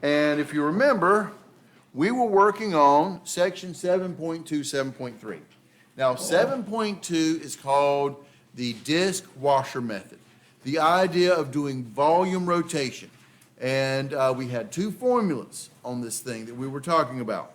And if you remember, we were working on section 7.2, 7.3. Now, 7.2 is called the disc washer method, the idea of doing volume rotation. And we had two formulas on this thing that we were talking about.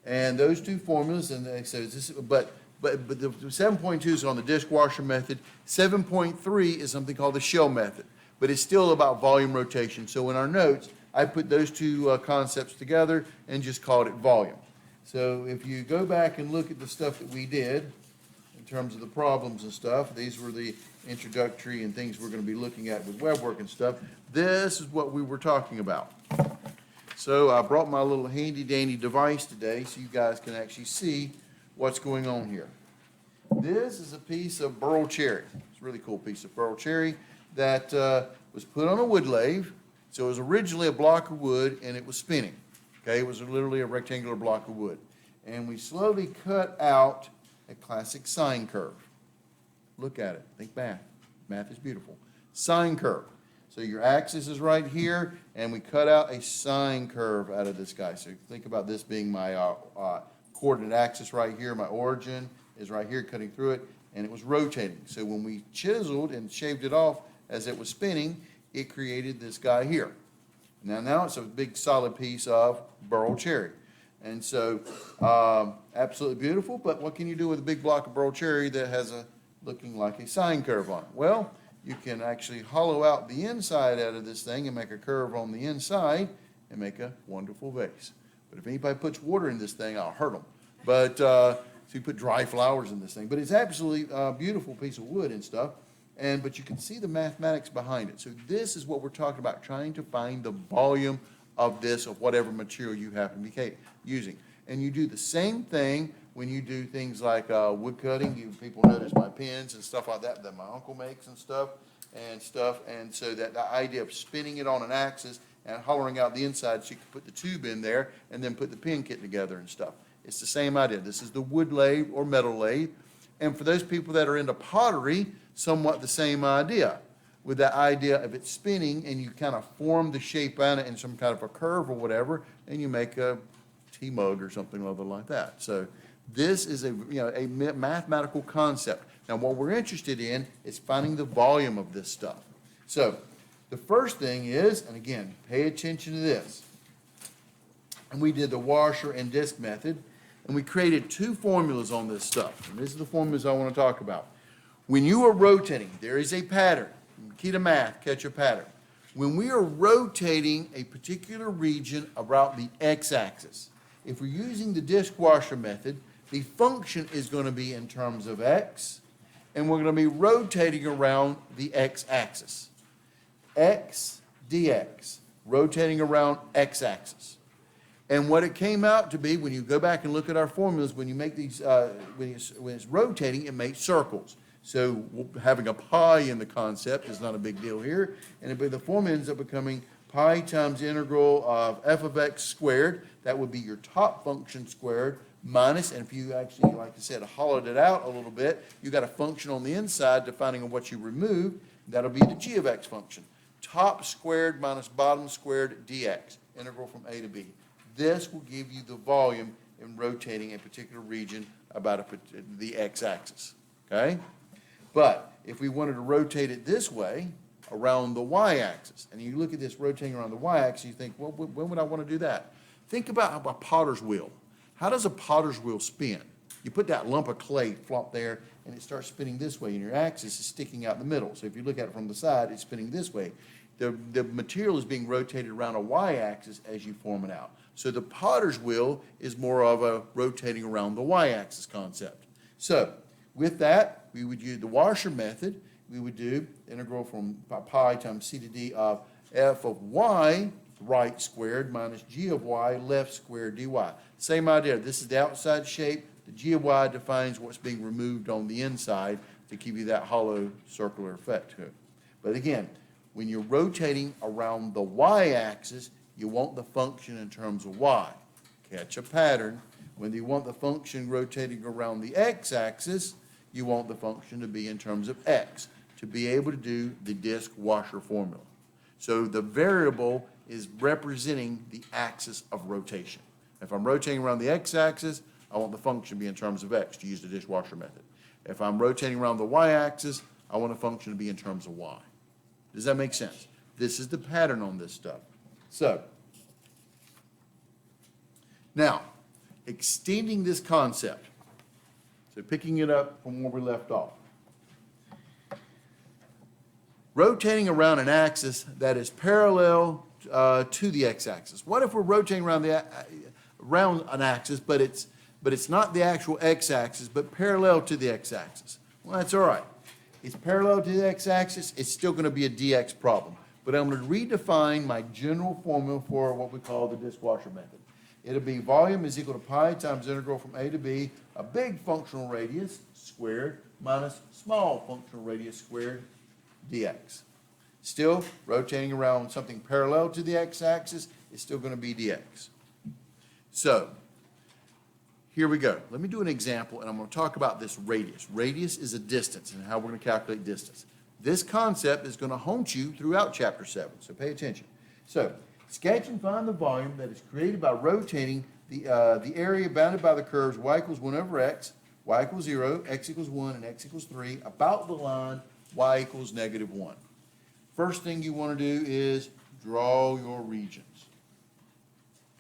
And those two formulas, and they said, but the 7.2 is on the disc washer method. 7.3 is something called the shell method, but it's still about volume rotation. So in our notes, I put those two concepts together and just called it volume. So if you go back and look at the stuff that we did in terms of the problems and stuff, these were the introductory and things we're going to be looking at with web work and stuff. This is what we were talking about. So I brought my little handy dandy device today so you guys can actually see what's going on here. This is a piece of burl cherry. It's a really cool piece of burl cherry that was put on a wood lathe. So it was originally a block of wood and it was spinning. Okay, it was literally a rectangular block of wood. And we slowly cut out a classic sine curve. Look at it. Think math. Math is beautiful. Sine curve. So your axis is right here, and we cut out a sine curve out of this guy. So think about this being my coordinate axis right here. My origin is right here, cutting through it, and it was rotating. So when we chiseled and shaved it off as it was spinning, it created this guy here. Now it's a big solid piece of burl cherry. And so absolutely beautiful, but what can you do with a big block of burl cherry that has a looking like a sine curve on it? Well, you can actually hollow out the inside out of this thing and make a curve on the inside and make a wonderful vase. But if anybody puts water in this thing, I'll hurt them. But so you put dry flowers in this thing. But it's absolutely a beautiful piece of wood and stuff. But you can see the mathematics behind it. So this is what we're talking about, trying to find the volume of this, of whatever material you happen to be using. And you do the same thing when you do things like wood cutting. People notice my pens and stuff like that my uncle makes and stuff. And so that the idea of spinning it on an axis and hollowing out the inside so you can put the tube in there and then put the pen kit together and stuff. It's the same idea. This is the wood lathe or metal lathe. And for those people that are into pottery, somewhat the same idea, with that idea of it spinning and you kind of form the shape on it in some kind of a curve or whatever, and you make a tea mug or something other like that. So this is a mathematical concept. Now what we're interested in is finding the volume of this stuff. So the first thing is, and again, pay attention to this. And we did the washer and disc method, and we created two formulas on this stuff. And these are the formulas I want to talk about. When you are rotating, there is a pattern. Key to math, catch a pattern. When we are rotating a particular region around the x-axis, if we're using the disc washer method, the function is going to be in terms of x, and we're going to be rotating around the x-axis. X dx, rotating around x-axis. And what it came out to be, when you go back and look at our formulas, when you make these, when it's rotating, it makes circles. So having a pi in the concept is not a big deal here. And the formula ends up becoming pi times integral of f of x squared. That would be your top function squared minus, and if you actually, like I said, hollowed it out a little bit, you got a function on the inside depending on what you remove. That'll be the g of x function. Top squared minus bottom squared dx, integral from a to b. This will give you the volume in rotating a particular region about the x-axis, okay? But if we wanted to rotate it this way, around the y-axis, and you look at this rotating around the y-axis, you think, well, when would I want to do that? Think about a potter's wheel. How does a potter's wheel spin? You put that lump of clay flop there, and it starts spinning this way, and your axis is sticking out in the middle. So if you look at it from the side, it's spinning this way. The material is being rotated around a y-axis as you form it out. So the potter's wheel is more of a rotating around the y-axis concept. So with that, we would use the washer method. We would do integral from pi times c to d of f of y right squared minus g of y left squared dy. Same idea. This is the outside shape. The g of y defines what's being removed on the inside to give you that hollow circular effect to it. But again, when you're rotating around the y-axis, you want the function in terms of y. Catch a pattern. When you want the function rotating around the x-axis, you want the function to be in terms of x to be able to do the disc washer formula. So the variable is representing the axis of rotation. If I'm rotating around the x-axis, I want the function to be in terms of x to use the dishwasher method. If I'm rotating around the y-axis, I want a function to be in terms of y. Does that make sense? This is the pattern on this stuff. So, now, extending this concept, so picking it up from where we left off. Rotating around an axis that is parallel to the x-axis. What if we're rotating around around an axis, but it's not the actual x-axis, but parallel to the x-axis? Well, that's all right. It's parallel to the x-axis. It's still going to be a dx problem. But I'm going to redefine my general formula for what we call the dishwasher method. It'll be volume is equal to pi times integral from a to b, a big functional radius squared minus small functional radius squared dx. Still, rotating around something parallel to the x-axis is still going to be dx. So, here we go. Let me do an example, and I'm going to talk about this radius. Radius is a distance, and how we're going to calculate distance. This concept is going to haunt you throughout Chapter 7, so pay attention. So, sketch and find the volume that is created by rotating the area bounded by the curves y equals 1 over x, y equals 0, x equals 1, and x equals 3, about the line y equals negative 1. First thing you want to do is draw your regions.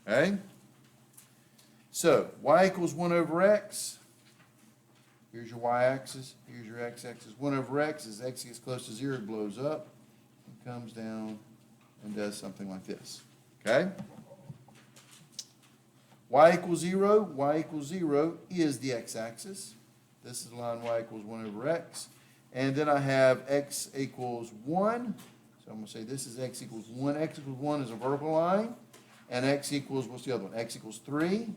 Okay? So, y equals 1 over x. Here's your y-axis. Here's your x-axis. 1 over x, as x gets close to 0, it blows up and comes down and does something like this. Okay? Y equals 0. Y equals 0 is the x-axis. This is the line y equals 1 over x. And then I have x equals 1. So I'm going to say this is x equals 1. X equals 1 is a vertical line. And x equals, what's the other one? X equals 3.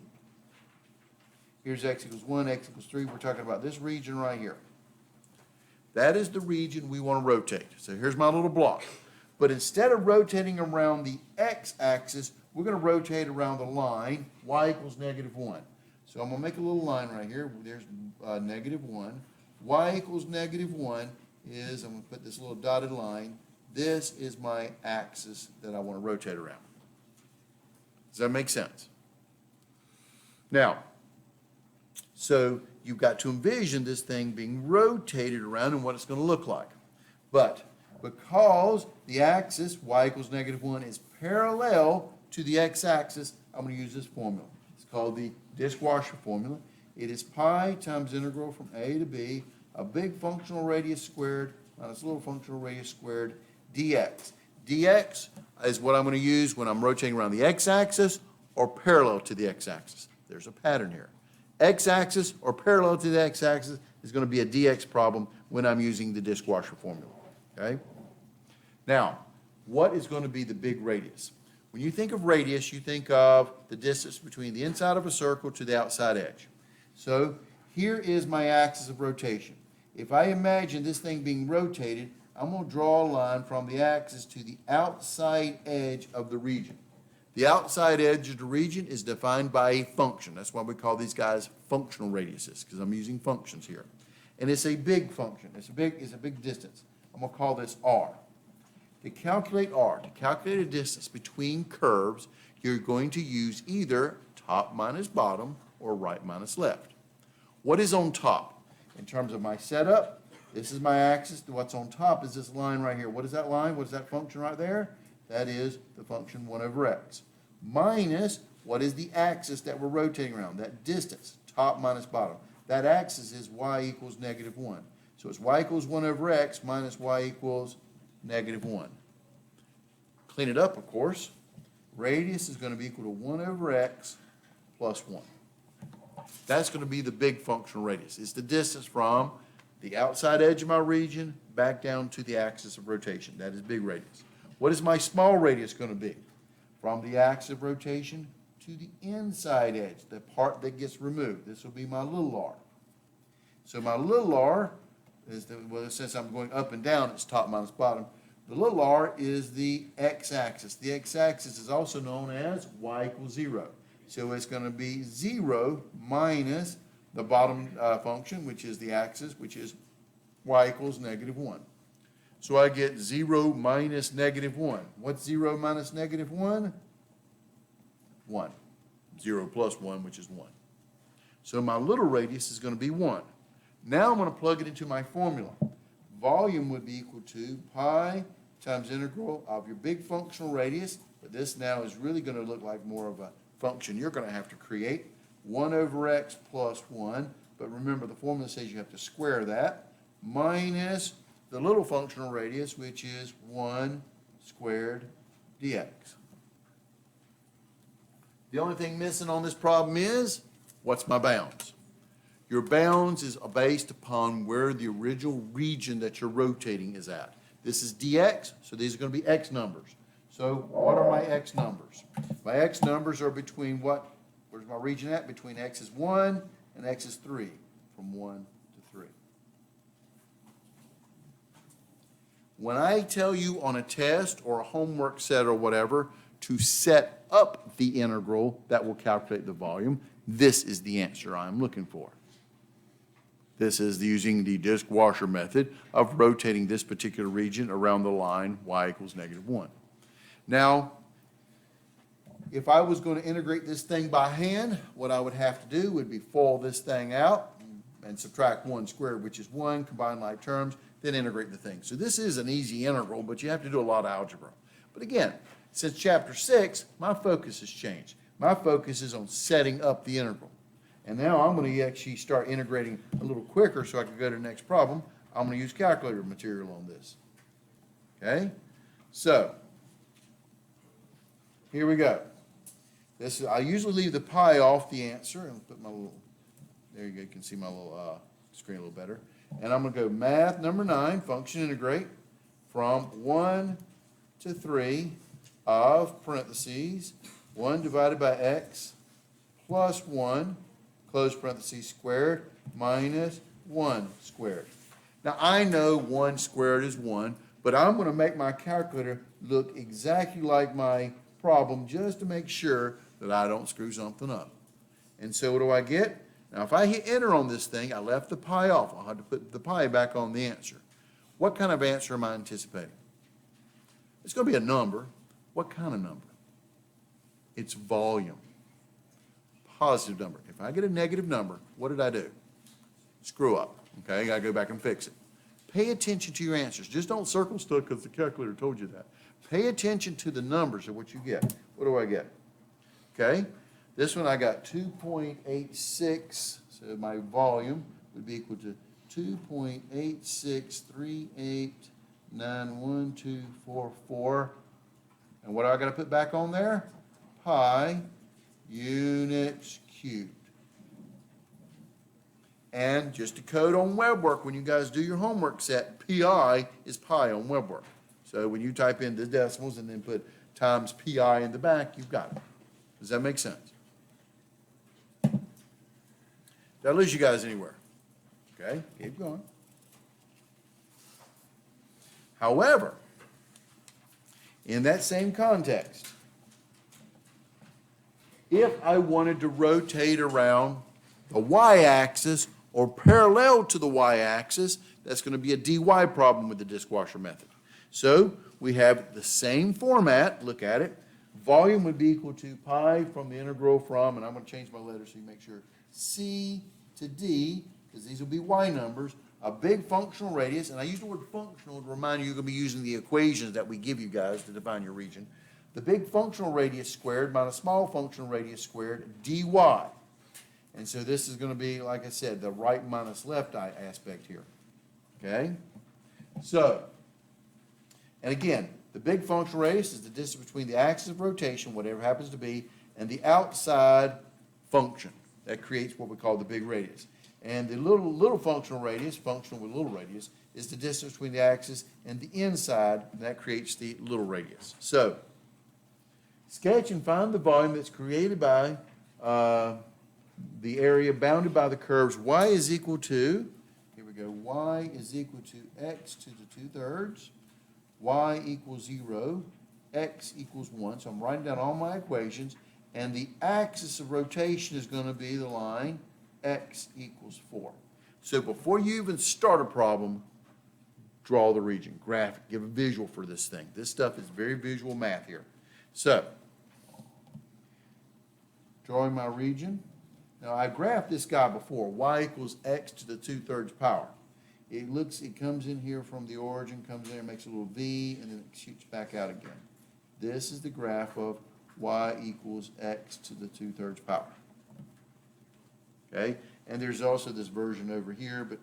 Here's x equals 1, x equals 3. We're talking about this region right here. That is the region we want to rotate. So here's my little block. But instead of rotating around the x-axis, we're going to rotate around the line y equals negative 1. So I'm going to make a little line right here. There's negative 1. Y equals negative 1 is, I'm going to put this little dotted line. This is my axis that I want to rotate around. Does that make sense? Now, so you've got to envision this thing being rotated around and what it's going to look like. But because the axis, y equals negative 1, is parallel to the x-axis, I'm going to use this formula. It's called the dishwasher formula. It is pi times integral from a to b, a big functional radius squared minus a little functional radius squared dx. dx is what I'm going to use when I'm rotating around the x-axis or parallel to the x-axis. There's a pattern here. X-axis or parallel to the x-axis is going to be a dx problem when I'm using the dishwasher formula. Okay? Now, what is going to be the big radius? When you think of radius, you think of the distance between the inside of a circle to the outside edge. So here is my axis of rotation. If I imagine this thing being rotated, I'm going to draw a line from the axis to the outside edge of the region. The outside edge of the region is defined by a function. That's why we call these guys functional radiuses, because I'm using functions here. And it's a big function. It's a big distance. I'm going to call this r. To calculate r, to calculate a distance between curves, you're going to use either top minus bottom or right minus left. What is on top? In terms of my setup, this is my axis. What's on top is this line right here. What is that line? What is that function right there? That is the function 1 over x. Minus, what is the axis that we're rotating around? That distance, top minus bottom. That axis is y equals negative 1. So it's y equals 1 over x minus y equals negative 1. Clean it up, of course. Radius is going to be equal to 1 over x plus 1. That's going to be the big functional radius. It's the distance from the outside edge of my region back down to the axis of rotation. That is big radius. What is my small radius going to be? From the axis of rotation to the inside edge, the part that gets removed. This will be my little r. So my little r is, since I'm going up and down, it's top minus bottom. The little r is the x-axis. The x-axis is also known as y equals 0. So it's going to be 0 minus the bottom function, which is the axis, which is y equals negative 1. So I get 0 minus negative 1. What's 0 minus negative 1? 1. 0 plus 1, which is 1. So my little radius is going to be 1. Now I'm going to plug it into my formula. Volume would be equal to pi times integral of your big functional radius, but this now is really going to look like more of a function you're going to have to create. 1 over x plus 1, but remember the formula says you have to square that, minus the little functional radius, which is 1 squared dx. The only thing missing on this problem is, what's my bounds? Your bounds is based upon where the original region that you're rotating is at. This is dx, so these are going to be x numbers. So what are my x numbers? My x numbers are between what? Where's my region at? Between x is 1 and x is 3, from 1 to 3. When I tell you on a test or a homework set or whatever to set up the integral that will calculate the volume, this is the answer I'm looking for. This is using the disk washer method of rotating this particular region around the line y equals negative 1. Now, if I was going to integrate this thing by hand, what I would have to do would be FOIL this thing out and subtract 1 squared, which is 1, combine like terms, then integrate the thing. So this is an easy integral, but you have to do a lot of algebra. But again, since chapter 6, my focus has changed. My focus is on setting up the integral. And now I'm going to actually start integrating a little quicker so I can go to the next problem. I'm going to use calculator material on this. Okay? So, here we go. I usually leave the pi off the answer and put my little, there you go, you can see my little screen a little better. And I'm going to go math number 9, function integrate, from 1 to 3 of parentheses 1 divided by x plus 1, close parentheses, squared, minus 1 squared. Now I know 1 squared is 1, but I'm going to make my calculator look exactly like my problem just to make sure that I don't screw something up. And so what do I get? Now if I hit enter on this thing, I left the pi off. I'll have to put the pi back on the answer. What kind of answer am I anticipating? It's going to be a number. What kind of number? It's volume. Positive number. If I get a negative number, what did I do? Screw up. Okay, I got to go back and fix it. Pay attention to your answers. Just don't circle stuff because the calculator told you that. Pay attention to the numbers of what you get. What do I get? Okay, this one I got 2.86, so my volume would be equal to 2.86389124. And what do I got to put back on there? Pi units cubed. And just to code on web work, when you guys do your homework set, PI is pi on web work. So when you type in the decimals and then put times PI in the back, you've got it. Does that make sense? Did I lose you guys anywhere? Okay, keep going. However, in that same context, if I wanted to rotate around the y-axis or parallel to the y-axis, that's going to be a dy problem with the disk washer method. So we have the same format. Look at it. Volume would be equal to pi from the integral from, and I'm going to change my letters so you make sure, C to D, because these will be y numbers, a big functional radius, and I use the word functional to remind you you're going to be using the equations that we give you guys to define your region. The big functional radius squared minus small functional radius squared dy. And so this is going to be, like I said, the right minus left aspect here. Okay? So, and again, the big functional radius is the distance between the axis of rotation, whatever it happens to be, and the outside function. That creates what we call the big radius. And the little functional radius, functional with little radius, is the distance between the axis and the inside, and that creates the little radius. So, sketch and find the volume that's created by the area bounded by the curves y is equal to, here we go, y is equal to x to the 2/3, y equals 0, x equals 1. So I'm writing down all my equations, and the axis of rotation is going to be the line x equals 4. So before you even start a problem, draw the region, graph it, give a visual for this thing. This stuff is very visual math here. So, drawing my region. Now, I graphed this guy before, y equals x to the 2/3 power. It comes in here from the origin, comes in there, makes a little V, and then it shoots back out again. This is the graph of y equals x to the 2/3 power. Okay? And there's also this version over here, but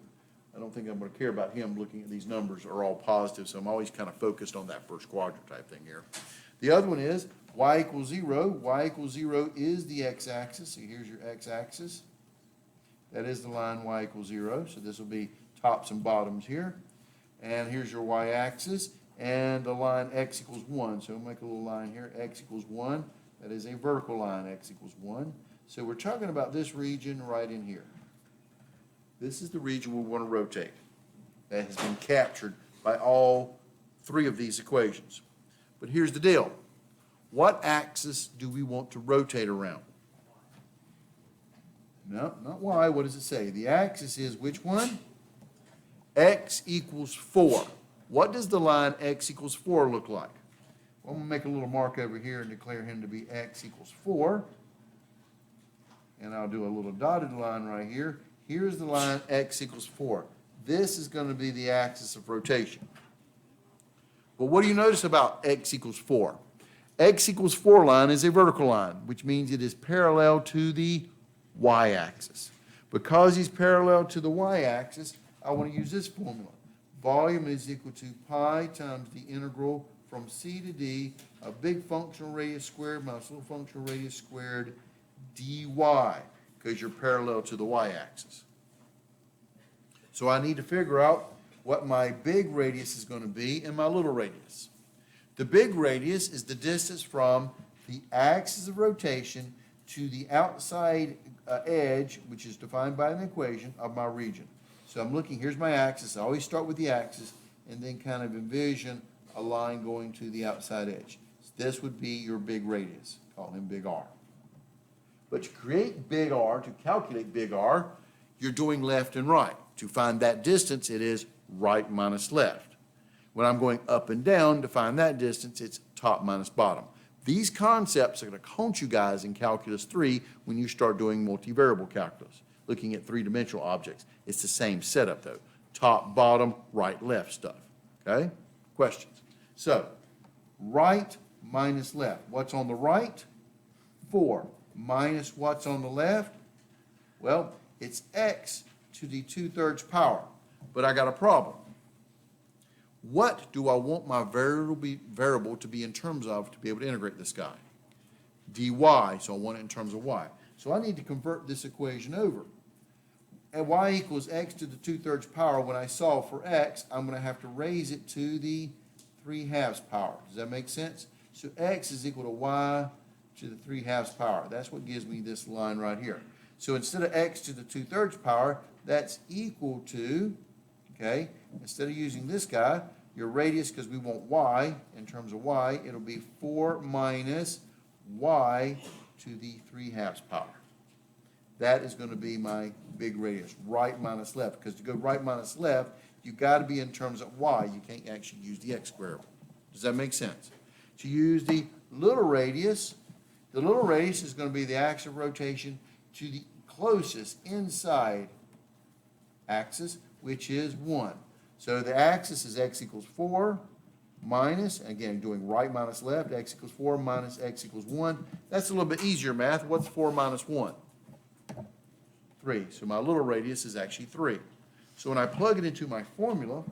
I don't think I'm going to care about him looking at these numbers are all positive, so I'm always kind of focused on that first quadrant type thing here. The other one is y equals 0. Y equals 0 is the x-axis. So here's your x-axis. That is the line y equals 0. So this will be tops and bottoms here. And here's your y-axis. And the line x equals 1. So we'll make a little line here. X equals 1. That is a vertical line, x equals 1. So we're talking about this region right in here. This is the region we want to rotate. That has been captured by all three of these equations. But here's the deal. What axis do we want to rotate around? No, not y. What does it say? The axis is which one? X equals 4. What does the line x equals 4 look like? Well, I'm going to make a little mark over here and declare him to be x equals 4. And I'll do a little dotted line right here. Here's the line x equals 4. This is going to be the axis of rotation. But what do you notice about x equals 4? X equals 4 line is a vertical line, which means it is parallel to the y-axis. Because he's parallel to the y-axis, I want to use this formula. Volume is equal to pi times the integral from c to d of big functional radius squared minus little functional radius squared dy, because you're parallel to the y-axis. So I need to figure out what my big radius is going to be and my little radius. The big radius is the distance from the axis of rotation to the outside edge, which is defined by an equation, of my region. So I'm looking, here's my axis. I always start with the axis and then kind of envision a line going to the outside edge. So this would be your big radius. Call him big R. But to create big R, to calculate big R, you're doing left and right. To find that distance, it is right minus left. When I'm going up and down to find that distance, it's top minus bottom. These concepts are going to haunt you guys in Calculus 3 when you start doing multivariable calculus, looking at three-dimensional objects. It's the same setup, though. Top, bottom, right, left stuff. Okay? Questions? So, right minus left. What's on the right? 4. Minus what's on the left? Well, it's x to the 2/3 power. But I got a problem. What do I want my variable to be in terms of to be able to integrate this guy? dy, so I want it in terms of y. So I need to convert this equation over. At y equals x to the 2/3 power, when I solve for x, I'm going to have to raise it to the 3/2 power. Does that make sense? So x is equal to y to the 3/2 power. That's what gives me this line right here. So instead of x to the 2/3 power, that's equal to, okay, instead of using this guy, your radius, because we want y, in terms of y, it'll be 4 minus y to the 3/2 power. That is going to be my big radius, right minus left. Because to go right minus left, you've got to be in terms of y. You can't actually use the x variable. Does that make sense? To use the little radius is going to be the axis of rotation to the closest inside axis, which is 1. So the axis is x equals 4 minus, again, doing right minus left, x equals 4 minus x equals 1. That's a little bit easier math. What's 4 minus 1? 3. So my little radius is actually 3. So when I plug it into my formula,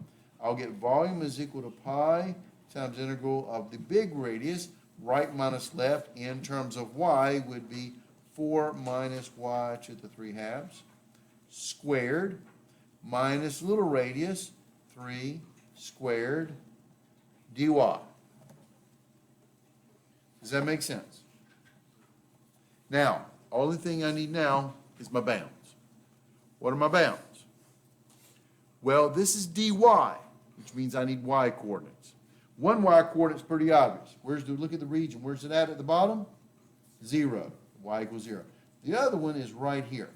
I'll get volume is equal to pi times integral of the big radius, right minus left, in terms of y would be 4 minus y to the 3/2 squared minus little radius, 3 squared dy. Does that make sense? Now, only thing I need now is my bounds. What are my bounds? Well, this is dy, which means I need y coordinates. One y coordinate is pretty obvious. Look at the region. Where's it at the bottom? 0. Y equals 0. The other one is right here.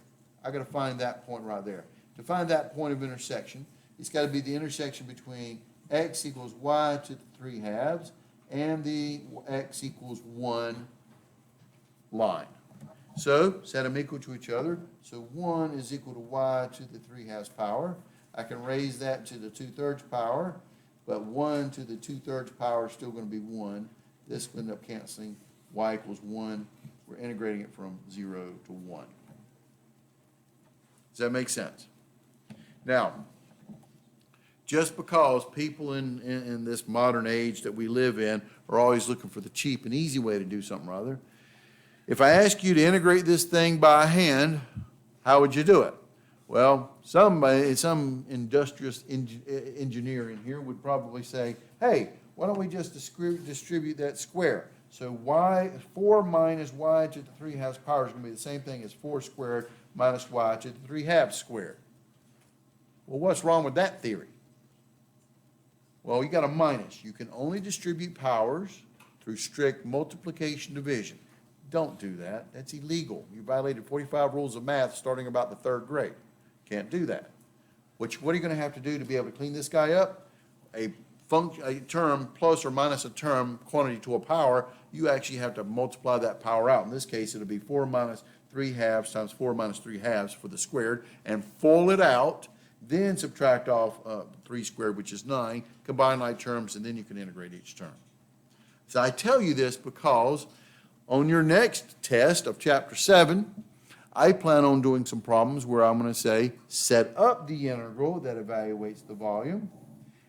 I got to find that point right there. To find that point of intersection, it's got to be the intersection between x equals y to the 3/2 and the x equals 1 line. So set them equal to each other. So 1 is equal to y to the 3/2 power. I can raise that to the 2/3 power, but 1 to the 2/3 power is still going to be 1. This will end up canceling. Y equals 1. We're integrating it from 0 to 1. Does that make sense? Now, just because people in this modern age that we live in are always looking for the cheap and easy way to do something or other, if I ask you to integrate this thing by hand, how would you do it? Well, some industrious engineer in here would probably say, hey, why don't we just distribute that square? So 4 minus y to the 3/2 power is going to be the same thing as 4 squared minus y to the 3/2 squared. Well, what's wrong with that theory? Well, you got a minus. You can only distribute powers through strict multiplication division. Don't do that. That's illegal. You violated 45 rules of math starting about the 3rd grade. Can't do that. What are you going to have to do to be able to clean this guy up? A term plus or minus a term quantity to a power, you actually have to multiply that power out. In this case, it'll be 4 minus 3/2 times 4 minus 3/2 for the squared, and full it out, then subtract off 3 squared, which is 9, combine like terms, and then you can integrate each term. So I tell you this because on your next test of Chapter 7, I plan on doing some problems where I'm going to say, set up the integral that evaluates the volume,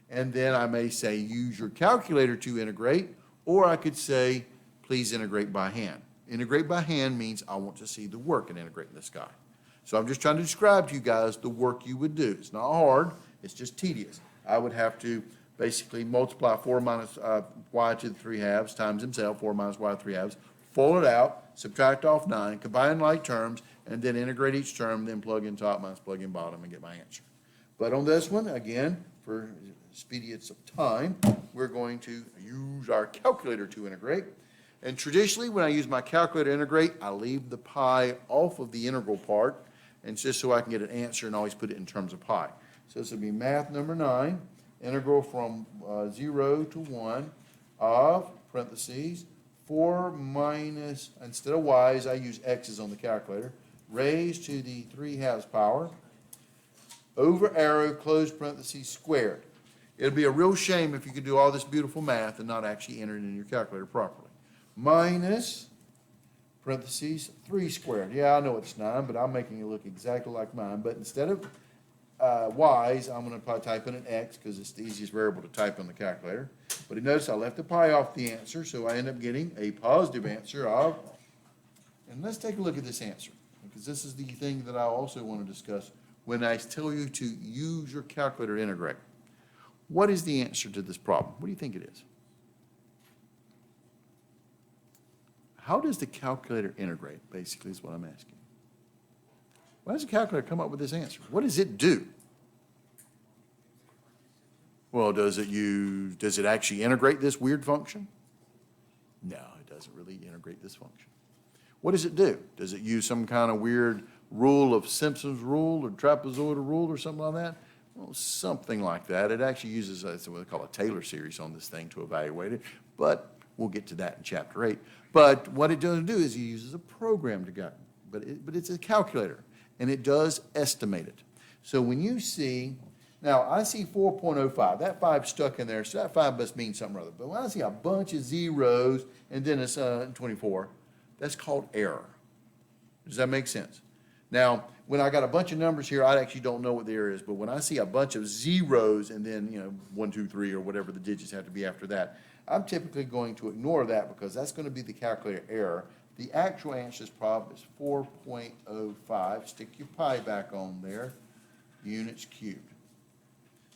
and then I may say, use your calculator to integrate, or I could say, please integrate by hand. Integrate by hand means I want to see the work in integrating this guy. So I'm just trying to describe to you guys the work you would do. It's not hard, it's just tedious. I would have to basically multiply 4 minus y to the 3/2 times himself, 4 minus y to the 3/2, full it out, subtract off 9, combine like terms, and then integrate each term, then plug in top minus plug in bottom and get my answer. But on this one, again, for expedience of time, we're going to use our calculator to integrate. And traditionally, when I use my calculator to integrate, I leave the pi off of the integral part, and just so I can get an answer and always put it in terms of pi. So this would be math number 9, integral from 0 to 1 of, parentheses, 4 minus, instead of y's, I use x's on the calculator, raised to the 3/2 power, over arrow, close parentheses, squared. It'd be a real shame if you could do all this beautiful math and not actually enter it in your calculator properly. Minus, parentheses, 3 squared. Yeah, I know it's 9, but I'm making it look exactly like mine. But instead of y's, I'm going to probably type in an x because it's the easiest variable to type on the calculator. But notice I left the pi off the answer, so I end up getting a positive answer of, and let's take a look at this answer, because this is the thing that I also want to discuss when I tell you to use your calculator to integrate. What is the answer to this problem? What do you think it is? How does the calculator integrate, basically, is what I'm asking. Why does the calculator come up with this answer? What does it do? Well, does it actually integrate this weird function? No, it doesn't really integrate this function. What does it do? Does it use some kind of weird rule of Simpson's rule or trapezoidal rule or something like that? Well, something like that. It actually uses what they call a Taylor series on this thing to evaluate it, but we'll get to that in Chapter 8. But what it doesn't do is it uses a program to guide, but it's a calculator, and it does estimate it. So when you see, now I see 4.05, that 5 stuck in there, so that 5 must mean something or other. But when I see a bunch of zeros and then it's 24, that's called error. Does that make sense? Now, when I got a bunch of numbers here, I actually don't know what the error is, but when I see a bunch of zeros and then, 1, 2, 3, or whatever the digits have to be after that, I'm typically going to ignore that because that's going to be the calculator error. The actual answer to this problem is 4.05. Stick your pi back on there, units cubed.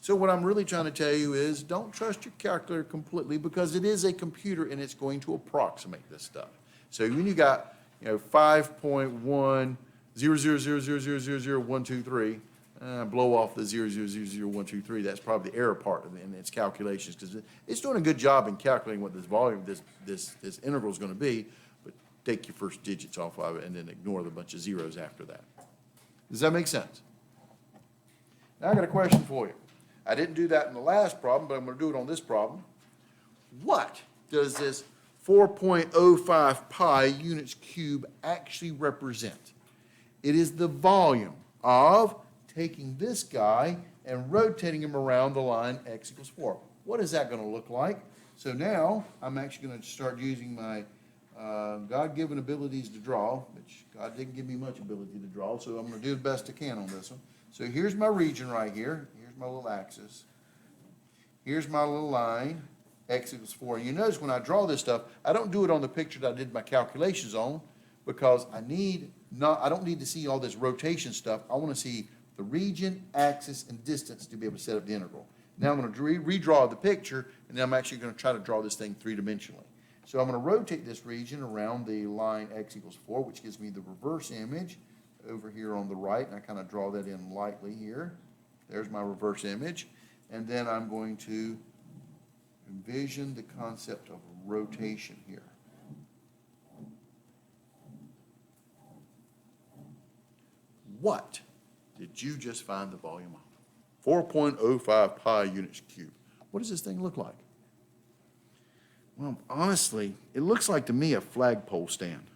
So what I'm really trying to tell you is don't trust your calculator completely because it is a computer and it's going to approximate this stuff. So when you got 5.1, 0.000000123, blow off the 0.0000123. That's probably the error part in its calculations because it's doing a good job in calculating what this volume, this integral is going to be, but take your first digits off of it and then ignore the bunch of zeros after that. Does that make sense? Now I got a question for you. I didn't do that in the last problem, but I'm going to do it on this problem. What does this 4.05 pi units cube actually represent? It is the volume of taking this guy and rotating him around the line x equals 4. What is that going to look like? So now I'm actually going to start using my God-given abilities to draw, which God didn't give me much ability to draw, so I'm going to do the best I can on this one. So here's my region right here. Here's my little axis. Here's my little line, x equals 4. And you notice when I draw this stuff, I don't do it on the picture that I did my calculations on, because I don't need to see all this rotation stuff. I want to see the region, axis, and distance to be able to set up the integral. Now I'm going to redraw the picture, and then I'm actually going to try to draw this thing three-dimensionally. So I'm going to rotate this region around the line x equals 4, which gives me the reverse image over here on the right, and I kind of draw that in lightly here. There's my reverse image. And then I'm going to envision the concept of rotation here. What did you just find the volume of? 4.05 pi units cubed. What does this thing look like? Well, honestly, it looks like to me a flagpole stand.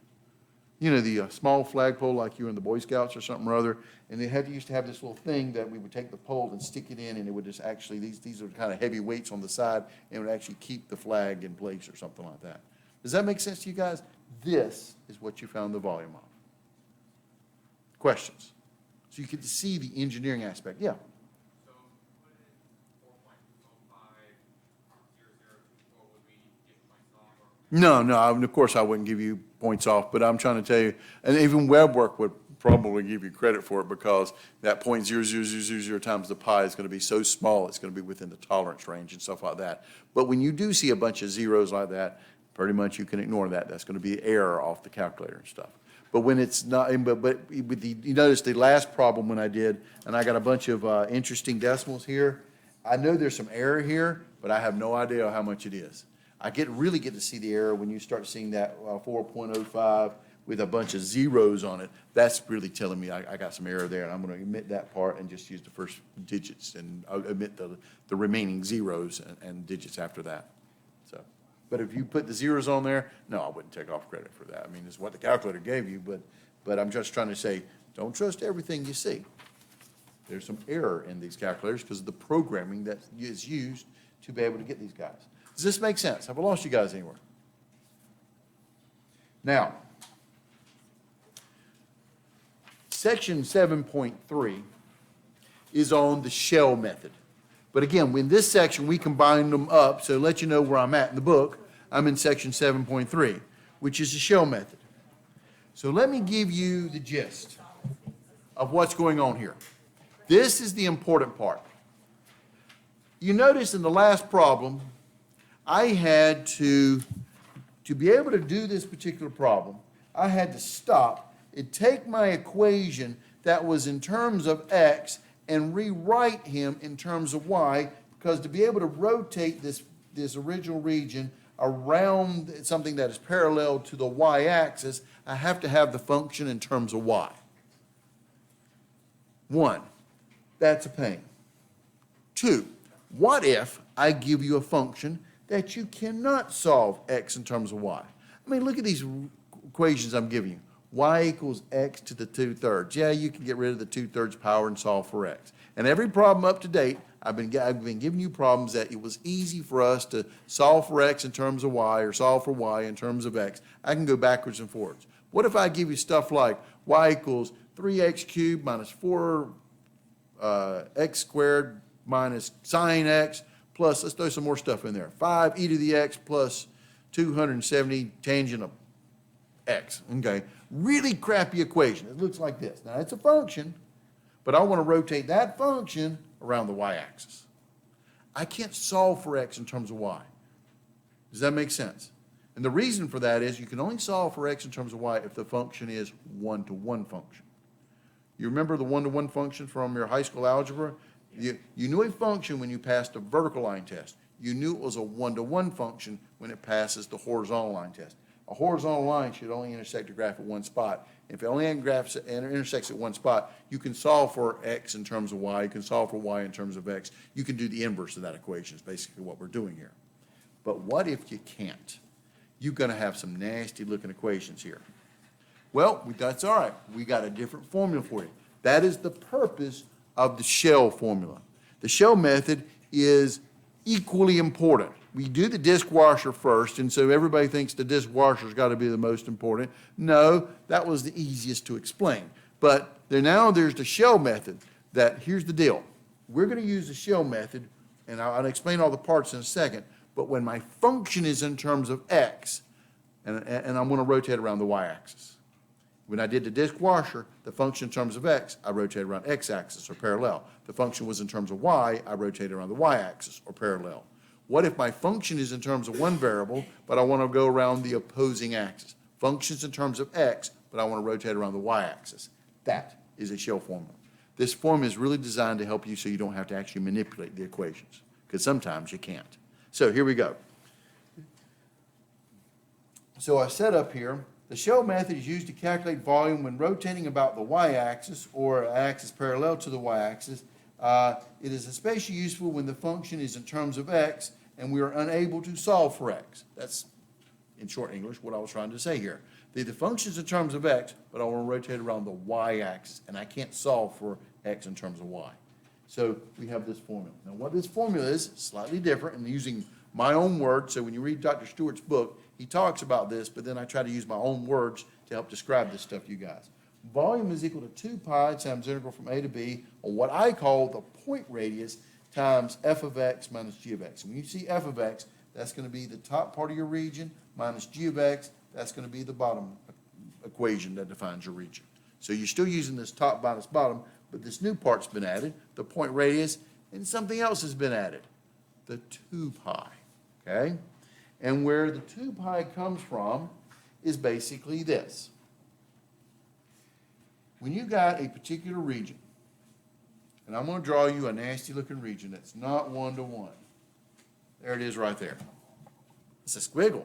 You know, the small flagpole like you in the Boy Scouts or something or other, and they used to have this little thing that we would take the pole and stick it in, and it would just actually, these are kind of heavy weights on the side, and it would actually keep the flag in place or something like that. Does that make sense to you guys? This is what you found the volume of. Questions? So you can see the engineering aspect. Yeah? So put it in 4.050024, would we give points off? No, of course I wouldn't give you points off, but I'm trying to tell you, and even web work would probably give you credit for it, because that 0.00000 times the pi is going to be so small, it's going to be within the tolerance range and stuff like that. But when you do see a bunch of zeros like that, pretty much you can ignore that. That's going to be error off the calculator and stuff. But when it's not, but you notice the last problem when I did, and I got a bunch of interesting decimals here. I know there's some error here, but I have no idea how much it is. I really get to see the error when you start seeing that 4.05 with a bunch of zeros on it. That's really telling me I got some error there, and I'm going to omit that part and just use the first digits, and I'll omit the remaining zeros and digits after that. So, but if you put the zeros on there, no, I wouldn't take off credit for that. I mean, it's what the calculator gave you, but I'm just trying to say, don't trust everything you see. There's some error in these calculators because of the programming that is used to be able to get these guys. Does this make sense? Have I lost you guys anywhere? Now, section 7.3 is on the shell method. But again, in this section, we combine them up, so to let you know where I'm at in the book, I'm in section 7.3, which is the shell method. So let me give you the gist of what's going on here. This is the important part. You notice in the last problem, I had to be able to do this particular problem, I had to stop and take my equation that was in terms of x and rewrite him in terms of y, because to be able to rotate this original region around something that is parallel to the y-axis, I have to have the function in terms of y. One, that's a pain. Two, what if I give you a function that you cannot solve x in terms of y? I mean, look at these equations I'm giving you. Y equals x to the 2/3. Yeah, you can get rid of the 2/3 power and solve for x. And every problem up to date, I've been giving you problems that it was easy for us to solve for x in terms of y or solve for y in terms of x. I can go backwards and forwards. What if I give you stuff like y equals 3x cubed minus 4x squared minus sine x plus, let's throw some more stuff in there, 5e to the x plus 270 tangent of x, okay? Really crappy equation. It looks like this. Now, it's a function, but I want to rotate that function around the y-axis. I can't solve for x in terms of y. Does that make sense? And the reason for that is you can only solve for x in terms of y if the function is one-to-one function. You remember the one-to-one function from your high school algebra? You knew a function when you passed a vertical line test. You knew it was a one-to-one function when it passes the horizontal line test. A horizontal line should only intersect a graph at one spot. If it only intersects at one spot, you can solve for x in terms of y, you can solve for y in terms of x. You can do the inverse of that equation is basically what we're doing here. But what if you can't? You're going to have some nasty looking equations here. Well, that's all right. We got a different formula for you. That is the purpose of the shell formula. The shell method is equally important. We do the disk washer first, and so everybody thinks the disk washer's got to be the most important. No, that was the easiest to explain. But there's the shell method that, here's the deal. We're going to use the shell method, and I'll explain all the parts in a second, but when my function is in terms of x, and I'm going to rotate around the y-axis. When I did the disk washer, the function in terms of x, I rotated around x-axis or parallel. The function was in terms of y, I rotated around the y-axis or parallel. What if my function is in terms of one variable, but I want to go around the opposing axis? Function's in terms of x, but I want to rotate around the y-axis. That is a shell formula. This formula is really designed to help you so you don't have to actually manipulate the equations, because sometimes you can't. So here we go. So I set up here, the shell method is used to calculate volume when rotating about the y-axis or axis parallel to the y-axis. It is especially useful when the function is in terms of x and we are unable to solve for x. That's, in short English, what I was trying to say here. The function's in terms of x, but I want to rotate around the y-axis, and I can't solve for x in terms of y. So we have this formula. Now what this formula is slightly different, and using my own words. So when you read Dr. Stewart's book, he talks about this, but then I try to use my own words to help describe this stuff to you guys. Volume is equal to 2 pi times integral from a to b on what I call the point radius times f of x minus g of x. And when you see f of x, that's going to be the top part of your region, minus g of x, that's going to be the bottom equation that defines your region. So you're still using this top minus bottom, but this new part's been added, the point radius, and something else has been added, the 2 pi, okay? And where the 2 pi comes from is basically this. When you got a particular region, and I'm going to draw you a nasty looking region that's not 1 to 1. There it is right there. It's a squiggle,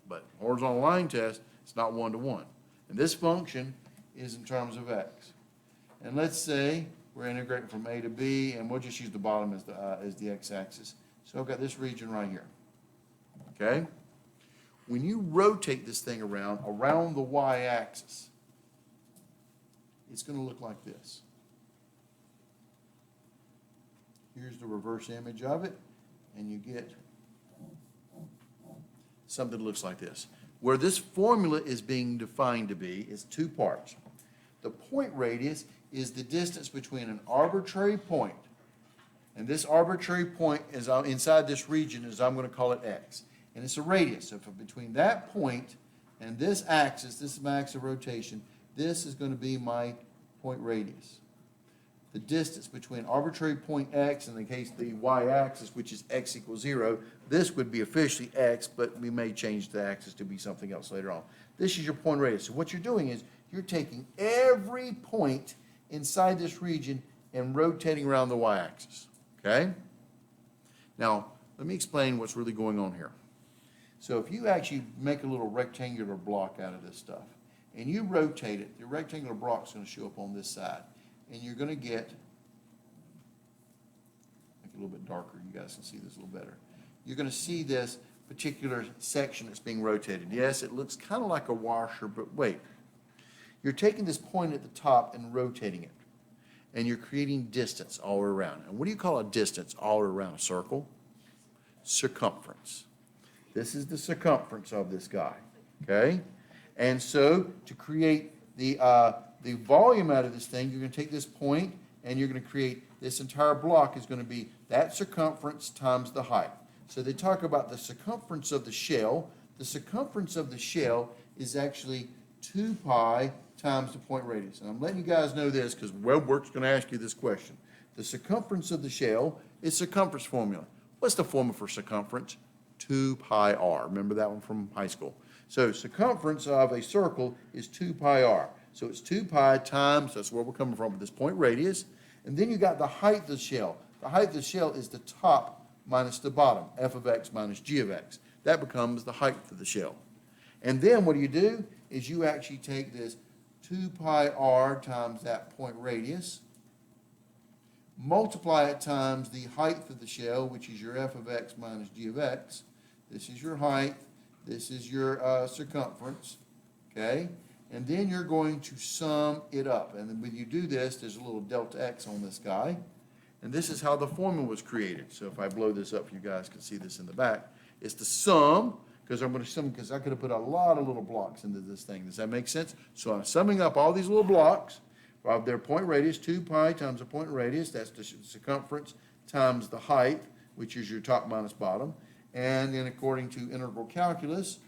but horizontal line test, it's not 1 to 1. And this function is in terms of x. And let's say we're integrating from a to b, and we'll just use the bottom as the x-axis. So I've got this region right here, okay? When you rotate this thing around the y-axis, it's going to look like this. Here's the reverse image of it, and you get something that looks like this. Where this formula is being defined to be is 2 parts. The point radius is the distance between an arbitrary point, and this arbitrary point is inside this region, is I'm going to call it x. And it's a radius. So between that point and this axis, this is my axis of rotation, this is going to be my point radius. The distance between arbitrary point x, in the case of the y-axis, which is x equals 0, this would be officially x, but we may change the axis to be something else later on. This is your point radius. So what you're doing is you're taking every point inside this region and rotating around the y-axis, okay? Now, let me explain what's really going on here. So if you actually make a little rectangular block out of this stuff, and you rotate it, the rectangular block is going to show up on this side. And you're going to get, make it a little bit darker, you guys can see this a little better. You're going to see this particular section that's being rotated. Yes, it looks kind of like a washer, but wait. You're taking this point at the top and rotating it. And you're creating distance all around. And what do you call a distance all around a circle? Circumference. This is the circumference of this guy, okay? And so to create the volume out of this thing, you're going to take this point and you're going to create this entire block is going to be that circumference times the height. So they talk about the circumference of the shell. The circumference of the shell is actually 2 pi times the point radius. And I'm letting you guys know this because WebWorks is going to ask you this question. The circumference of the shell is circumference formula. What's the formula for circumference? 2 pi r. Remember that one from high school. So circumference of a circle is 2 pi r. So it's 2 pi times, that's where we're coming from with this point radius. And then you got the height of the shell. The height of the shell is the top minus the bottom, f of x minus g of x. That becomes the height of the shell. And then what do? Is you actually take this 2 pi r times that point radius, multiply it times the height of the shell, which is your f of x minus g of x. This is your height. This is your circumference, okay? And then you're going to sum it up. And then when you do this, there's a little delta x on this guy. And this is how the formula was created. So if I blow this up, you guys can see this in the back. It's the sum, because I'm going to sum, because I could have put a lot of little blocks into this thing. Does that make sense? So I'm summing up all these little blocks of their point radius, 2 pi times the point radius, that's the circumference, times the height, which is your top minus bottom. And then according to integral calculus,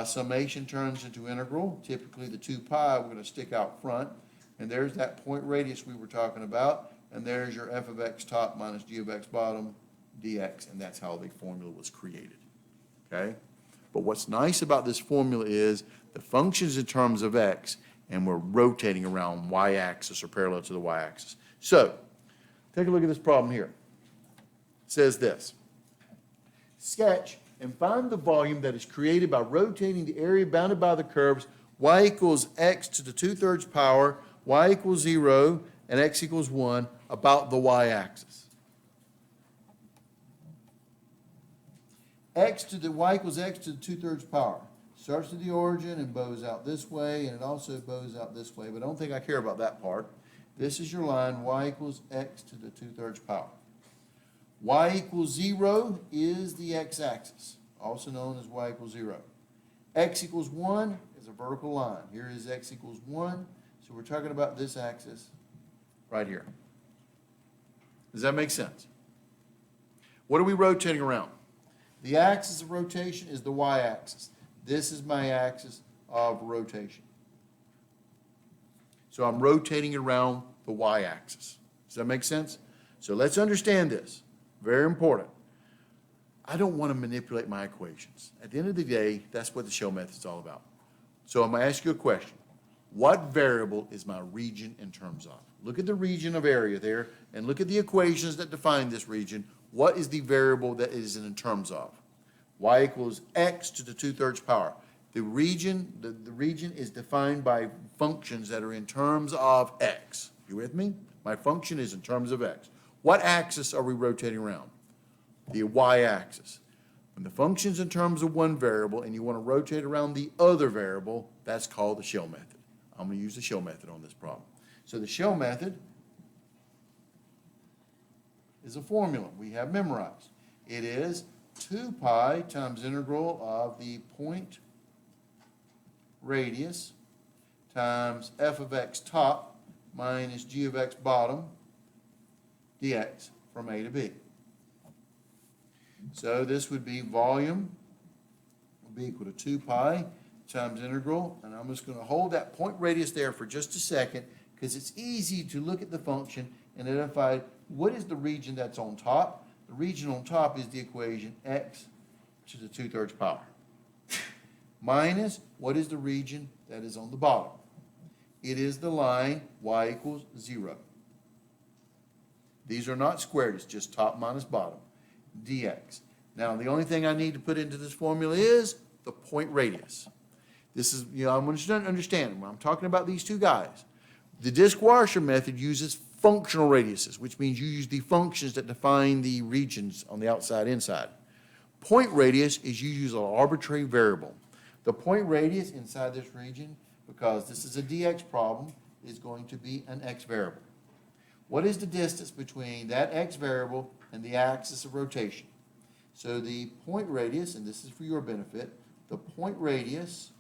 summation turns into integral. Typically the 2 pi we're going to stick out front. And there's that point radius we were talking about. And there's your f of x top minus g of x bottom dx. And that's how the formula was created. Okay? But what's nice about this formula is the function's in terms of x, and we're rotating around y-axis or parallel to the y-axis. So, take a look at this problem here. It says this. Sketch and find the volume that is created by rotating the area bounded by the curves y equals x to the 2/3 power, y equals 0, and x equals 1 about the y-axis. Y equals x to the 2/3 power. Starts at the origin and bows out this way, and it also bows out this way, but I don't think I care about that part. This is your line, y equals x to the 2/3 power. Y equals 0 is the x-axis, also known as y equals 0. X equals 1 is a vertical line. Here is x equals 1, so we're talking about this axis right here. Does that make sense? What are we rotating around? The axis of rotation is the y-axis. This is my axis of rotation. So I'm rotating around the y-axis. Does that make sense? So let's understand this. Very important. I don't want to manipulate my equations. At the end of the day, that's what the shell method is all about. So I'm going to ask you a question. What variable is my region in terms of? Look at the region of area there, and look at the equations that define this region. What is the variable that it is in terms of? Y equals x to the 2/3 power. The region is defined by functions that are in terms of x. You with me? My function is in terms of x. What axis are we rotating around? The y-axis. When the function's in terms of one variable and you want to rotate around the other variable, that's called the shell method. I'm going to use the shell method on this problem. So the shell method is a formula we have memorized. It is 2 pi times integral of the point radius times f of x top minus g of x bottom dx from a to b. So this would be volume would be equal to 2 pi times integral, and I'm just going to hold that point radius there for just a second because it's easy to look at the function and identify what is the region that's on top. The region on top is the equation x to the 2/3 power minus what is the region that is on the bottom. It is the line y equals 0. These are not squared, it's just top minus bottom, dx. Now, the only thing I need to put into this formula is the point radius. This is, I want you to understand, when I'm talking about these two guys, the disc washer method uses functional radiuses, which means you use the functions that define the regions on the outside, inside. Point radius is you use an arbitrary variable. The point radius inside this region, because this is a dx problem, is going to be an x variable. What is the distance between that x variable and the axis of rotation? So the point radius, and this is for your benefit, the point radius,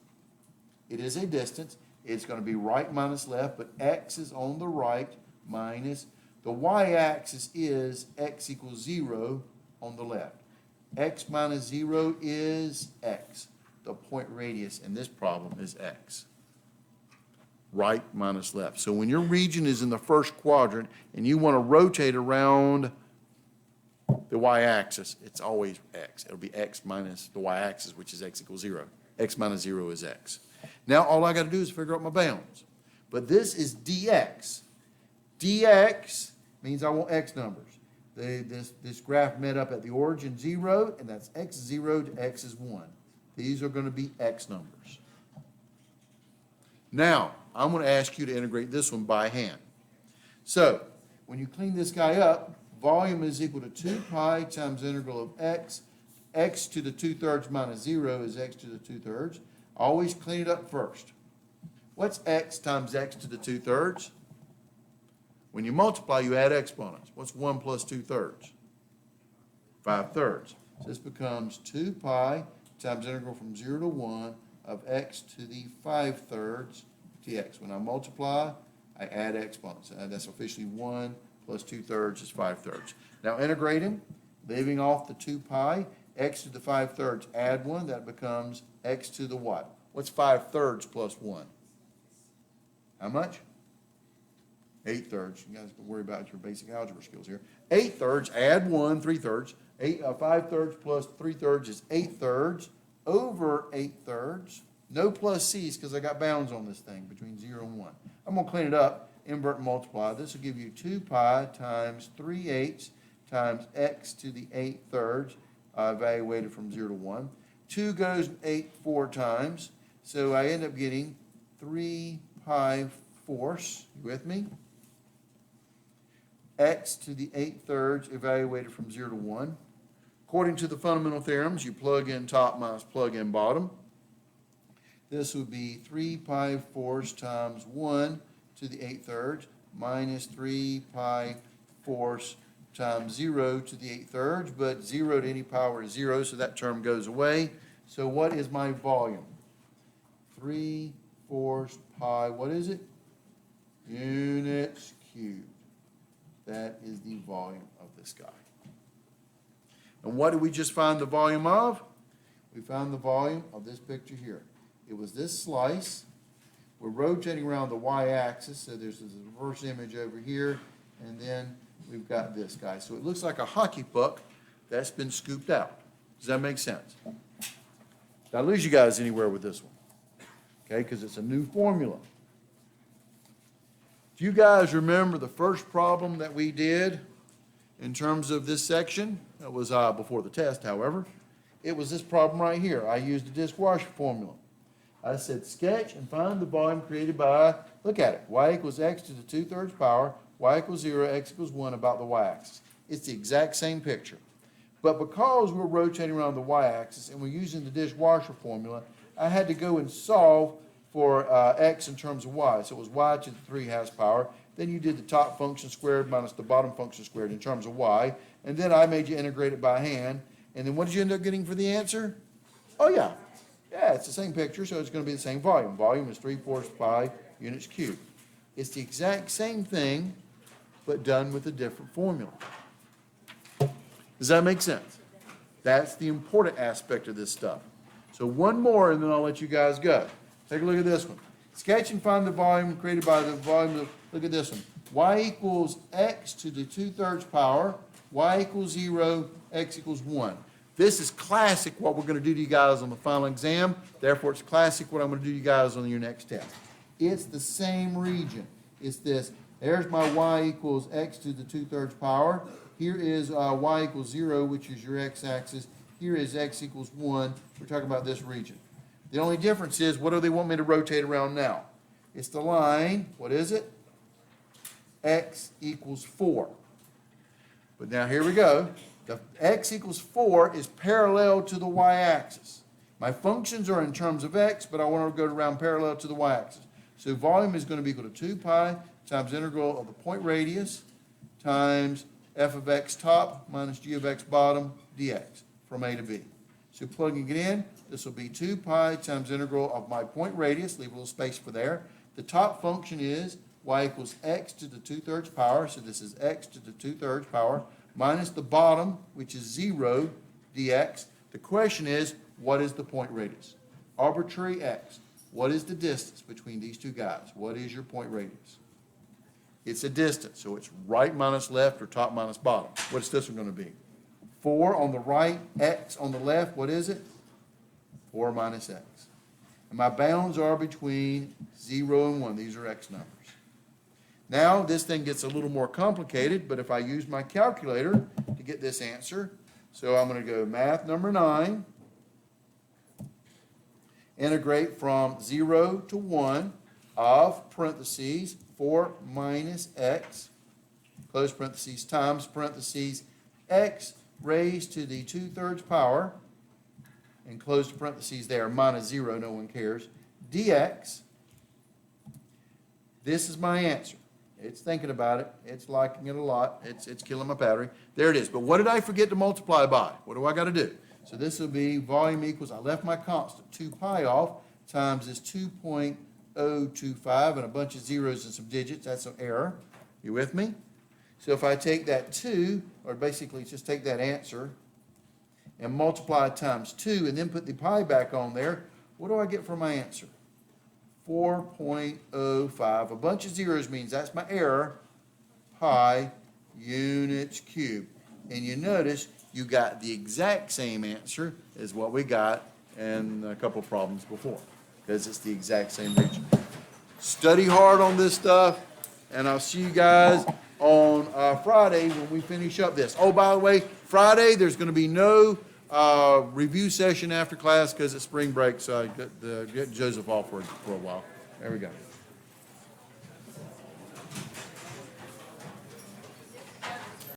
it is a distance. It's going to be right minus left, but x is on the right minus the y-axis is x equals 0 on the left. X minus 0 is x. The point radius in this problem is x. Right minus left. So when your region is in the first quadrant and you want to rotate around the y-axis, it's always x. It'll be x minus the y-axis, which is x equals 0. X minus 0 is x. Now all I got to do is figure out my bounds. But this is dx. dx means I want x numbers. This graph met up at the origin 0, and that's x 0 to x is 1. These are going to be X numbers. Now, I'm going to ask you to integrate this one by hand. So, when you clean this guy up, volume is equal to 2 pi times integral of x. X to the 2/3 minus 0 is x to the 2/3. Always clean it up first. What's x times x to the 2/3? When you multiply, you add exponents. What's 1 plus 2/3? 5/3. So this becomes 2 pi times integral from 0 to 1 of x to the 5/3 dx. When I multiply, I add exponents. That's officially 1 plus 2/3 is 5/3. Now integrating, leaving off the 2 pi, x to the 5/3, add 1, that becomes x to the what? What's 5/3 plus 1? How much? 8/3. You guys can worry about your basic algebra skills here. 8/3, add 1, 3/3. 5/3 plus 3/3 is 8/3 over 8/3. No plus c's because I got bounds on this thing between 0 and 1. I'm going to clean it up, invert and multiply. This will give you 2 pi times 3/8 times x to the 8/3, evaluated from 0 to 1. 2 goes 8 4 times, so I end up getting 3 pi fourths. You with me? X to the 8/3 evaluated from 0 to 1. According to the fundamental theorems, you plug in top minus plug in bottom. This would be 3 pi fourths times 1 to the 8/3 minus 3 pi fourths times 0 to the 8/3, but 0 to any power is 0, so that term goes away. So what is my volume? 3/4 pi, what is it? Units cubed. That is the volume of this guy. And what did we just find the volume of? We found the volume of this picture here. It was this slice. We're rotating around the y-axis, so there's this reverse image over here, and then we've got this guy. So it looks like a hockey puck that's been scooped out. Does that make sense? Did I lose you guys anywhere with this one? Okay, because it's a new formula. Do you guys remember the first problem that we did in terms of this section? That was before the test, however. It was this problem right here. I used the disk washer formula. I said sketch and find the volume created by, look at it, y equals x to the 2/3 power, y equals 0, x equals 1 about the y-axis. It's the exact same picture. But because we're rotating around the y-axis and we're using the disk washer formula, I had to go and solve for x in terms of y. So it was y to the 3/2 power. Then you did the top function squared minus the bottom function squared in terms of y. And then I made you integrate it by hand. And then what did you end up getting for the answer? Oh, yeah. Yeah, it's the same picture, so it's going to be the same volume. Volume is 3/4 pi units cubed. It's the exact same thing, but done with a different formula. Does that make sense? That's the important aspect of this stuff. So one more, and then I'll let you guys go. Take a look at this one. Sketch and find the volume created by the volume of, look at this one. Y equals x to the 2/3 power, y equals 0, x equals 1. This is classic what we're going to do to you guys on the final exam. Therefore, it's classic what I'm going to do to you guys on your next test. It's the same region. It's this. There's my y equals x to the 2/3 power. Here is y equals 0, which is your x-axis. Here is x equals 1. We're talking about this region. The only difference is, what do they want me to rotate around now? It's the line, what is it? X equals 4. But now here we go. The x equals 4 is parallel to the y-axis. My functions are in terms of x, but I want to go around parallel to the y-axis. So volume is going to be equal to 2 pi times integral of the point radius times f of x top minus g of x bottom dx from a to b. So plugging it in, this will be 2 pi times integral of my point radius, leave a little space for there. The top function is y equals x to the 2/3 power, so this is x to the 2/3 power, minus the bottom, which is 0 dx. The question is, what is the point radius? Arbitrary x. What is the distance between these two guys? What is your point radius? It's a distance, so it's right minus left or top minus bottom. What's this one going to be? 4 on the right, x on the left, what is it? 4 minus x. And my bounds are between 0 and 1. These are x numbers. Now, this thing gets a little more complicated, but if I use my calculator to get this answer, so I'm going to go math number 9 integrate from 0 to 1 of parentheses 4 minus x, close parentheses, times parentheses, x raised to the 2/3 power, and close parentheses there, minus 0, no one cares, dx. This is my answer. It's thinking about it. It's liking it a lot. It's killing my battery. There it is. But what did I forget to multiply by? What do I got to do? So this will be volume equals, I left my constant, 2 pi off, times this 2.025 and a bunch of zeros and some digits. That's an error. You with me? So if I take that 2, or basically just take that answer and multiply it times 2 and then put the pi back on there, what do I get for my answer? 4.05. A bunch of zeros means that's my error, pi units cubed. And you notice you got the exact same answer as what we got in a couple problems before, because it's the exact same region. Study hard on this stuff, and I'll see you guys on Friday when we finish up this. Oh, by the way, Friday, there's going to be no review session after class because it's spring break, so I get Joseph off for a while. There we go.